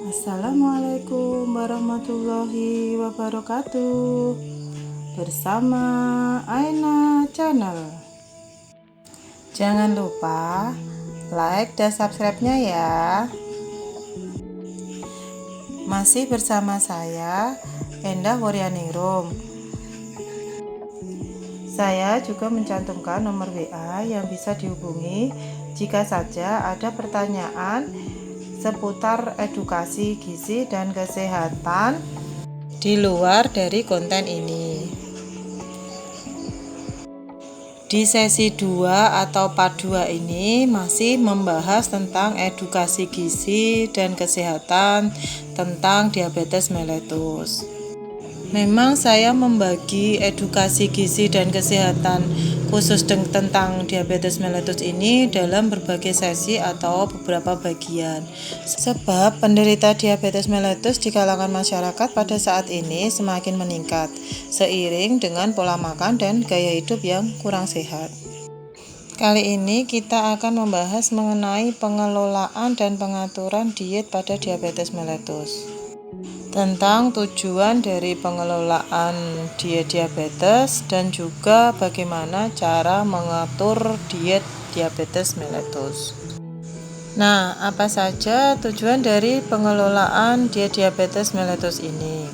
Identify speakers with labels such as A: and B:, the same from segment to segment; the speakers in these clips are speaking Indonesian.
A: Assalamualaikum warahmatullahi wabarakatuh. Bersama Aina Channel. Jangan lupa like dan subscribe-nya ya. Masih bersama saya, Endah Wuryaningrum. Saya juga mencantumkan nomor WA yang bisa dihubungi jika saja ada pertanyaan seputar edukasi gizi dan kesehatan di luar dari konten ini. Di sesi 2 atau part 2 ini masih membahas tentang edukasi gizi dan kesehatan tentang diabetes mellitus. Memang saya membagi edukasi gizi dan kesehatan khusus tentang diabetes mellitus ini dalam berbagai sesi atau beberapa bagian. Sebab penderita diabetes mellitus di kalangan masyarakat pada saat ini semakin meningkat seiring dengan pola makan dan gaya hidup yang kurang sehat. Kali ini kita akan membahas mengenai pengelolaan dan pengaturan diet pada diabetes mellitus. Tentang tujuan dari pengelolaan diet diabetes dan juga bagaimana cara mengatur diet diabetes mellitus. Nah, apa saja tujuan dari pengelolaan diet diabetes mellitus ini?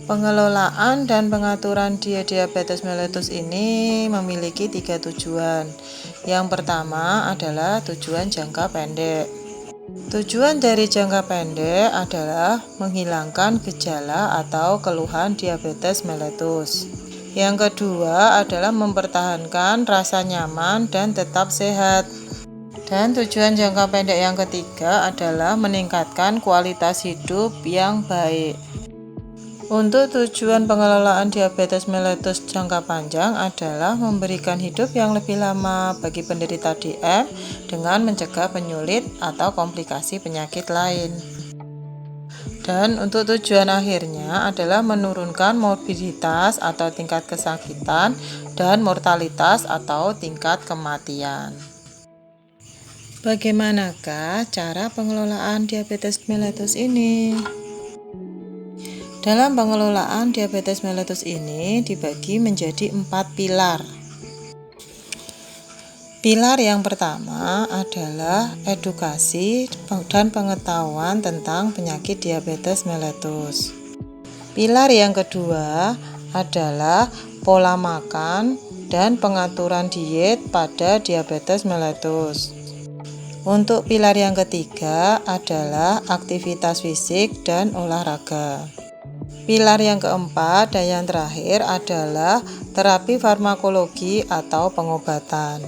A: Pengelolaan dan pengaturan diet diabetes mellitus ini memiliki 3 tujuan. Yang pertama adalah tujuan jangka pendek. Tujuan dari jangka pendek adalah menghilangkan gejala atau keluhan diabetes mellitus. Yang kedua adalah mempertahankan rasa nyaman dan tetap sehat. Dan tujuan jangka pendek yang ketiga adalah meningkatkan kualitas hidup yang baik. Untuk tujuan pengelolaan diabetes mellitus jangka panjang adalah memberikan hidup yang lebih lama bagi penderita DM dengan mencegah penyulit atau komplikasi penyakit lain. Dan untuk tujuan akhirnya adalah menurunkan morbiditas atau tingkat kesakitan dan mortalitas atau tingkat kematian. Bagaimanakah cara pengelolaan diabetes mellitus ini? Dalam pengelolaan diabetes mellitus ini dibagi menjadi 4 pilar. Pilar yang pertama adalah edukasi dan pengetahuan tentang penyakit diabetes mellitus. Pilar yang kedua adalah pola makan dan pengaturan diet pada diabetes mellitus. Untuk pilar yang ketiga adalah aktivitas fisik dan olahraga. Pilar yang keempat dan yang terakhir adalah terapi farmakologi atau pengobatan.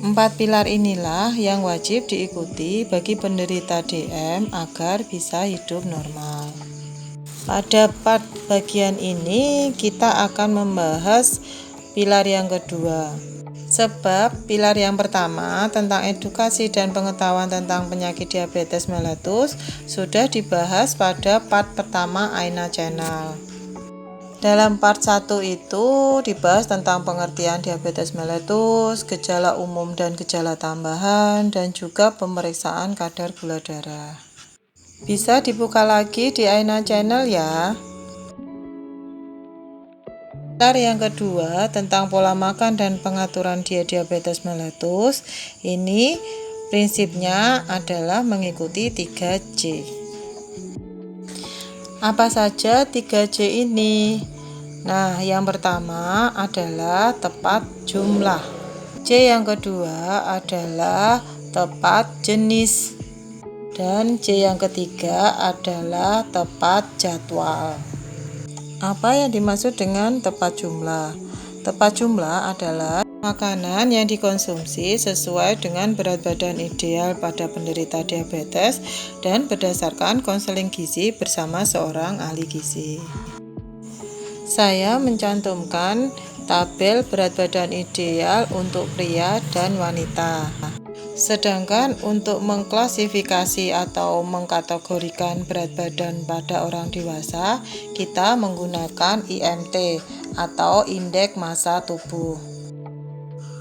A: 4 pilar inilah yang wajib diikuti bagi penderita DM agar bisa hidup normal. Pada part bagian ini kita akan membahas pilar yang kedua. Sebab pilar yang pertama tentang edukasi dan pengetahuan tentang penyakit diabetes mellitus sudah dibahas pada part pertama Aina Channel. Dalam part 1 itu dibahas tentang pengertian diabetes mellitus, gejala umum dan gejala tambahan, dan juga pemeriksaan kadar gula darah. Bisa dibuka lagi di Aina Channel ya. Pilar yang kedua tentang pola makan dan pengaturan diet diabetes mellitus ini prinsipnya adalah mengikuti 3C. Apa saja 3C ini? Nah, yang pertama adalah tepat jumlah. C yang kedua adalah tepat jenis. Dan C yang ketiga adalah tepat jadwal. Apa yang dimaksud dengan tepat jumlah? Tepat jumlah adalah makanan yang dikonsumsi sesuai dengan berat badan ideal pada penderita diabetes dan berdasarkan konseling gizi bersama seorang ahli gizi. Saya mencantumkan tabel berat badan ideal untuk pria dan wanita. Sedangkan untuk mengklasifikasi atau mengkategorikan berat badan pada orang dewasa, kita menggunakan IMT atau indeks massa tubuh.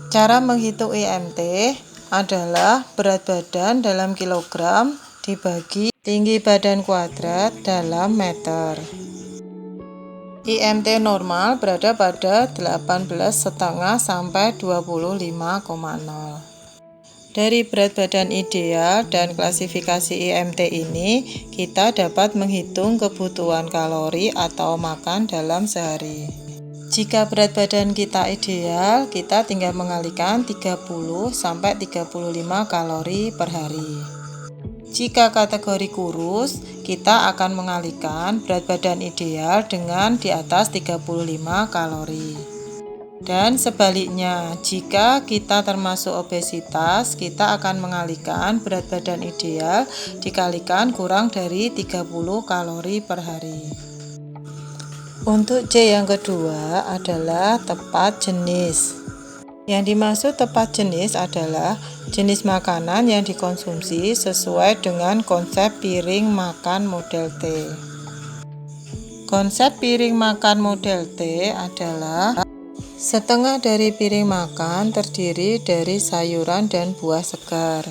A: Cara menghitung IMT adalah berat badan dalam kilogram dibagi tinggi badan kuadrat dalam meter. IMT normal berada pada 18,5 sampai 25,0. Dari berat badan ideal dan klasifikasi IMT ini, kita dapat menghitung kebutuhan kalori atau makan dalam sehari. Jika berat badan kita ideal, kita tinggal mengalihkan 30 sampai 35 kalori per hari. Jika kategori kurus, kita akan mengalihkan berat badan ideal dengan di atas 35 kalori. Dan sebaliknya, jika kita termasuk obesitas, kita akan mengalihkan berat badan ideal dikalikan kurang dari 30 kalori per hari. Untuk C yang kedua adalah tepat jenis. Yang dimaksud tepat jenis adalah jenis makanan yang dikonsumsi sesuai dengan konsep piring makan model T. Konsep piring makan model T adalah setengah dari piring makan terdiri dari sayuran dan buah segar.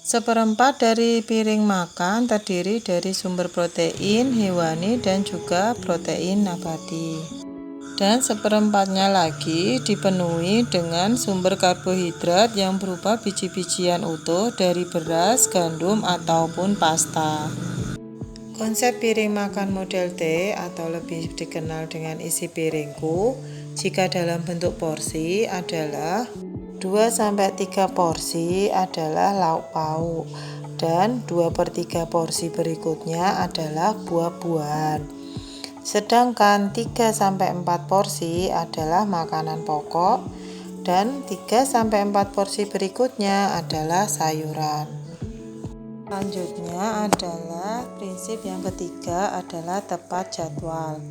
A: Seperempat dari piring makan terdiri dari sumber protein hewani dan juga protein nabati. Dan seperempatnya lagi dipenuhi dengan sumber karbohidrat yang berupa biji-bijian utuh dari beras, gandum, ataupun pasta. Konsep piring makan model T atau lebih dikenal dengan isi piringku, jika dalam bentuk porsi adalah 2-3 porsi adalah lauk pauk dan 2/3 porsi berikutnya adalah buah-buahan. Sedangkan 3-4 porsi adalah makanan pokok dan 3-4 porsi berikutnya adalah sayuran. Selanjutnya adalah prinsip yang ketiga adalah tepat jadwal.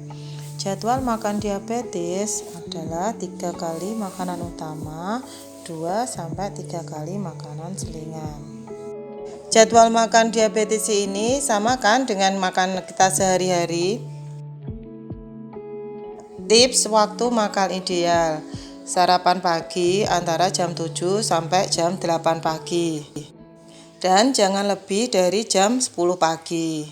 A: Jadwal makan diabetes adalah 3 kali makanan utama, 2-3 kali makanan selingan. Jadwal makan diabetes ini sama kan dengan makan kita sehari-hari. Tips waktu makan ideal. Sarapan pagi antara jam 7 sampai jam 8 pagi. Dan jangan lebih dari jam 10 pagi.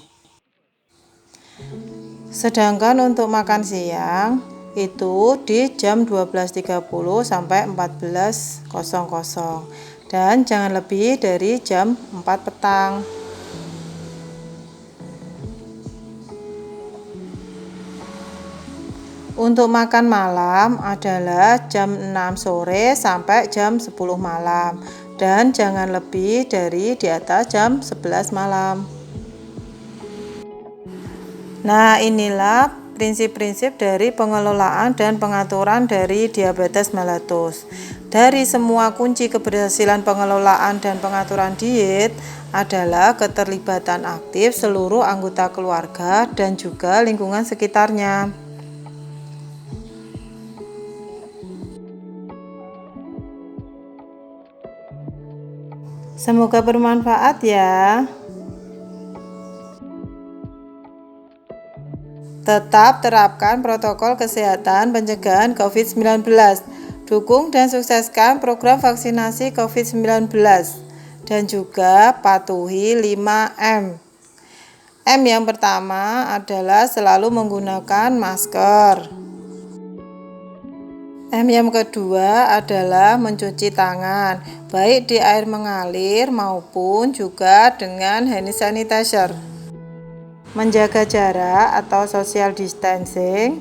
A: Sedangkan untuk makan siang itu di jam 12.30 sampai 14.00 dan jangan lebih dari jam 4 petang. Untuk makan malam adalah jam 6 sore sampai jam 10 malam dan jangan lebih dari di atas jam 11 malam. Nah, inilah prinsip-prinsip dari pengelolaan dan pengaturan dari diabetes mellitus. Dari semua kunci keberhasilan pengelolaan dan pengaturan diet adalah keterlibatan aktif seluruh anggota keluarga dan juga lingkungan sekitarnya. Semoga bermanfaat ya. Tetap terapkan protokol kesehatan pencegahan COVID-19. Dukung dan sukseskan program vaksinasi COVID-19. Dan juga patuhi 5M. M yang pertama adalah selalu menggunakan masker. M yang kedua adalah mencuci tangan, baik di air mengalir maupun juga dengan hand sanitizer. Menjaga jarak atau social distancing,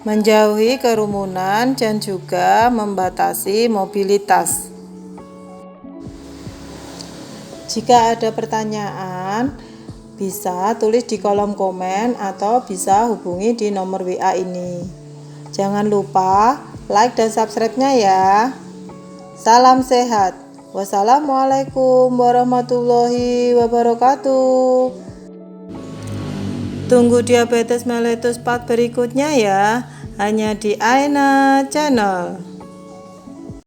A: menjauhi kerumunan dan juga membatasi mobilitas. Jika ada pertanyaan, bisa tulis di kolom komen atau bisa hubungi di nomor WA ini. Jangan lupa like dan subscribe-nya ya. Salam sehat. Wassalamualaikum warahmatullahi wabarakatuh. Tunggu diabetes mellitus part berikutnya ya, hanya di Aina Channel.